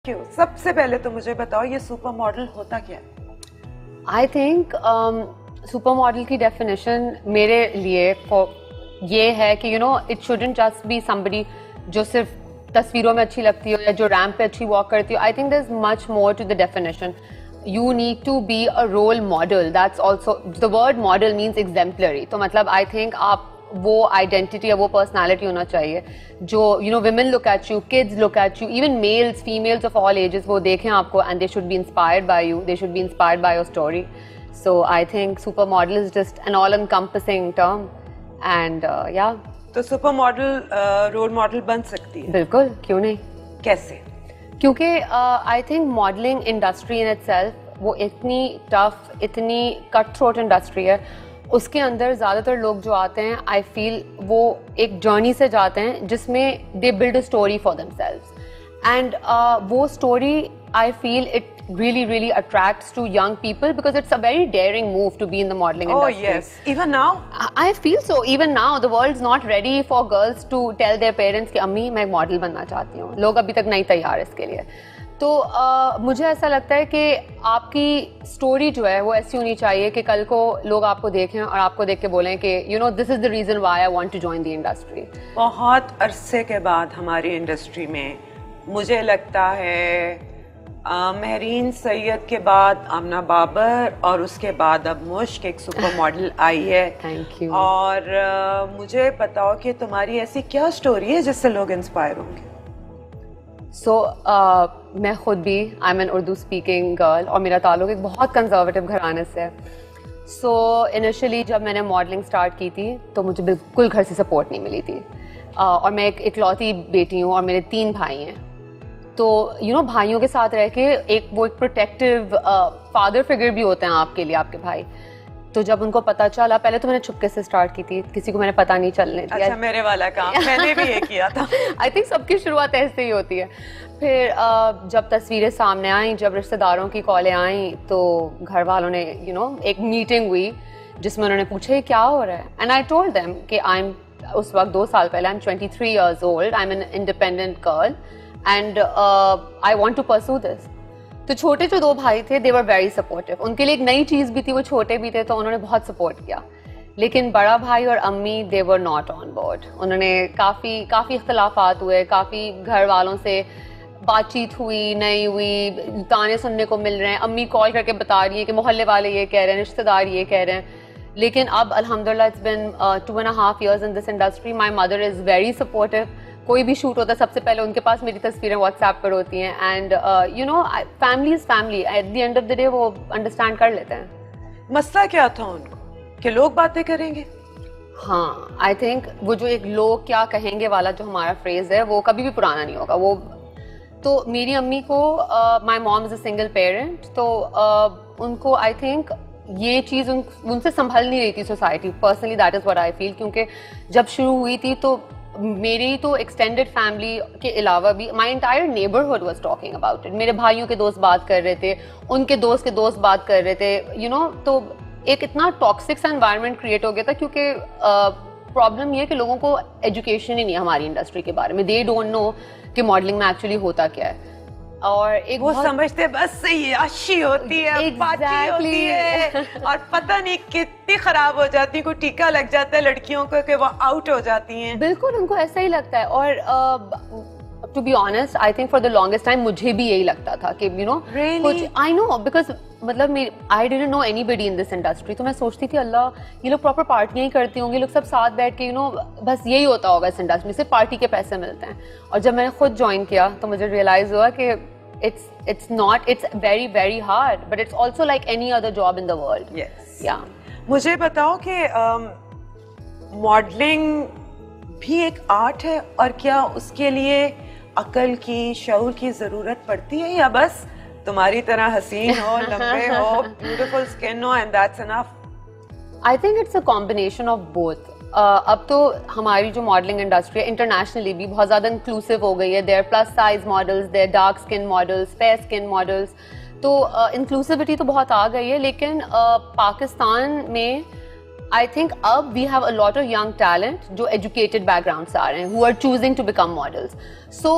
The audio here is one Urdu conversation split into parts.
کیوں؟ سب سے پہلے تو مجھے بتاؤ یہ سپر ماڈل ہوتا کیا ہے؟ آئی تھنک سپر ماڈل کی ڈیفینیشن میرے لیے یہ ہے کہ it shouldn't just be somebody جو صرف تصویروں میں اچھی لگتی ہو یا جو ریمپ پہ اچھی واک کرتی ہو. I think there is much more to the definition. You need to be a role model. That's also, the word model means exemplary. تو مطلب I think آپ وہ identity یا وہ personality ہونا چاہیے جو women look at you, kids look at you, even males, females of all ages وہ دیکھیں آپ کو and they should be inspired by you, they should be inspired by your story. So I think supermodel is just an all-encompassing term and yeah. تو سپر ماڈل رول ماڈل بن سکتی ہے؟ بالکل، کیوں نہیں. کیسے؟ کیونکہ I think modelling industry in it self وہ اتنی ٹف، اتنی کٹ تھروٹ انڈسٹری ہے. اس کے اندر زیادہ تر لوگ جو آتے ہیں آئی فیل وہ ایک جرنی سے جاتے ہیں جس میں they build a story for themselves and وہ story I feel it really attracts to young people because it's a very daring move to be in the modeling industry. Oh yes, even now I feel so. Even now the world's not ready for girls to tell their parents کہ امی میں ایک ماڈل بننا چاہتی ہوں. لوگ ابھی تک نہیں تیار اس کے لیے. تو مجھے ایسا لگتا ہے کہ آپ کی اسٹوری جو ہے وہ ایسی ہونی چاہیے کہ کل کو لوگ آپ کو دیکھیں اور آپ کو دیکھ کے بولیں کہ this is the reason why I want to join the industry. بہت عرصے کے بعد ہماری انڈسٹری میں مجھے لگتا ہے مہرین سید کے بعد آمنہ بابر اور اس کے بعد اب مشک ایک سپر ماڈل آئی ہے. Thank you. اور مجھے بتاؤ کہ تمہاری ایسی کیا اسٹوری ہے جس سے لوگ انسپائر ہوں گے؟ سو میں خود بھی I am an Urdu speaking girl اور میرا تعلق ایک بہت کنزرویٹو گھرانے سے ہے. سو انیشلی جب میں نے ماڈلنگ اسٹارٹ کی تھی تو مجھے بالکل گھر سے سپورٹ نہیں ملی تھی اور میں ایک اکلوتی بیٹی ہوں اور میرے 3 بھائی ہیں. تو بھائیوں کے ساتھ رہ کے ایک پروٹیکٹیو فادر فگر بھی ہوتے ہیں آپ کے لیے آپ کے بھائی. تو جب ان کو پتا چلا، پہلے تو میں نے چھپکے سے اسٹارٹ کی تھی، کسی کو میں نے پتا نہیں چلنے دیا. اچھا، میرے والا کام میں نے بھی یہ کیا تھا. آئی تھنک سب کی شروعات ایسے ہی ہوتی ہے. پھر جب تصویریں سامنے آئیں، جب رشتہ داروں کی کالیں آئیں تو گھر والوں نے ایک میٹنگ ہوئی جس میں انہوں نے پوچھا یہ کیا ہو رہا ہے. اینڈ آئی ٹولڈ دیم کہ اس وقت 2 سال پہلے I am 23 years old, I am an independent girl and I want to pursue this. تو چھوٹے جو 2 بھائی تھے they were very supportive. ان کے لیے ایک نئی چیز بھی تھی، وہ چھوٹے بھی تھے تو انہوں نے بہت سپورٹ کیا. لیکن بڑا بھائی اور امی they were not on board. انہوں نے کافی اختلافات ہوئے، کافی گھر والوں سے بات چیت ہوئی نہیں ہوئی، تانے سننے کو مل رہے ہیں. امی کال کر کے بتا رہی ہیں کہ محلے والے یہ کہہ رہے ہیں، رشتہ دار یہ کہہ رہے ہیں. لیکن اب الحمدللہ it's been 2.5 years in this industry. My mother is very supportive. کوئی بھی شوٹ ہوتا ہے سب سے پہلے ان کے پاس میری تصویریں واٹس ایپ پر ہوتی ہیں and family is family. At the end of the day وہ انڈرسٹینڈ کر لیتے ہیں. مسئلہ کیا تھا ان کو کہ لوگ باتیں کریں گے؟ ہاں، آئی تھنک وہ جو ایک لوگ کیا کہیں گے والا جو ہمارا فریز ہے وہ کبھی بھی پرانا نہیں ہوگا. وہ تو میری امی کو مائی مام از اے سنگل پیرنٹ، تو ان کو آئی تھنک یہ چیز ان سے سنبھل نہیں رہی تھی society. Personally that is what I feel. کیونکہ جب شروع ہوئی تھی تو میری تو ایکسٹینڈیڈ فیملی کے علاوہ بھی my entire neighbourhood was talking about it. میرے بھائیوں کے دوست بات کر رہے تھے، ان کے دوست بات کر رہے تھے. تو ایک اتنا ٹاکسک سا انوائرمنٹ کریٹ ہو گیا تھا کیونکہ پرابلم یہ ہے کہ لوگوں کو ایجوکیشن ہی نہیں ہے ہماری انڈسٹری کے بارے میں. دے ڈونٹ نو کہ ماڈلنگ میں ایکچولی ہوتا کیا ہے. اور ایک وہ سمجھتے بس یہ عشی ہوتی ہے، پارٹی ہوتی ہے اور پتہ نہیں کتنی خراب ہو جاتی ہے، کوئی ٹیکا لگ جاتا ہے لڑکیوں کو کہ وہ آؤٹ ہو جاتی ہیں. بالکل ان کو ایسا ہی لگتا ہے. اور to be honest I think for the longest time مجھے بھی یہی لگتا تھا کہ آئی نو بیکاز مطلب I didn't know anybody in this industry. تو میں سوچتی تھی اللہ یہ لوگ پراپر پارٹیاں ہی کرتی ہوں گے، لوگ سب ساتھ بیٹھ کے بس یہی ہوتا ہوگا اس انڈسٹری میں، صرف پارٹی کے پیسے ملتے ہیں. اور جب میں نے خود جوائن کیا تو مجھے ریئلائز ہوا کہ it's not, it's very very hard but it's also like any other job in the world. Yes. Yeah. مجھے بتاؤ کہ ماڈلنگ بھی ایک آرٹ ہے اور کیا اس کے لیے عقل کی، شعور کی ضرورت پڑتی ہے یا بس تمہاری طرح حسین ہو، لمبے ہو، بیوٹیفل اسکن ہو and that's enough? I think it's a combination of both. اب تو ہماری جو ماڈلنگ انڈسٹری ہے انٹرنیشنلی بھی بہت زیادہ انکلوسیو ہو گئی ہے. There plus size models, there dark skin models, fair skin models. تو انکلوسیوٹی تو بہت آ گئی ہے. لیکن پاکستان میں آئی تھنک اب we have a lot of young talent جو ایجوکیٹڈ بیک گراؤنڈ سے آ رہے ہیں who are choosing to become models. So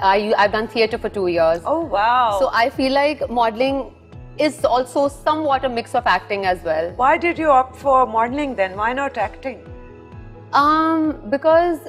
I've done theatre for 2 years. Oh wow. So I feel like modeling is also somewhat a mix of acting as well. Why did you opt for modeling then? Why not acting? Because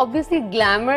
obviously glamour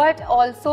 But also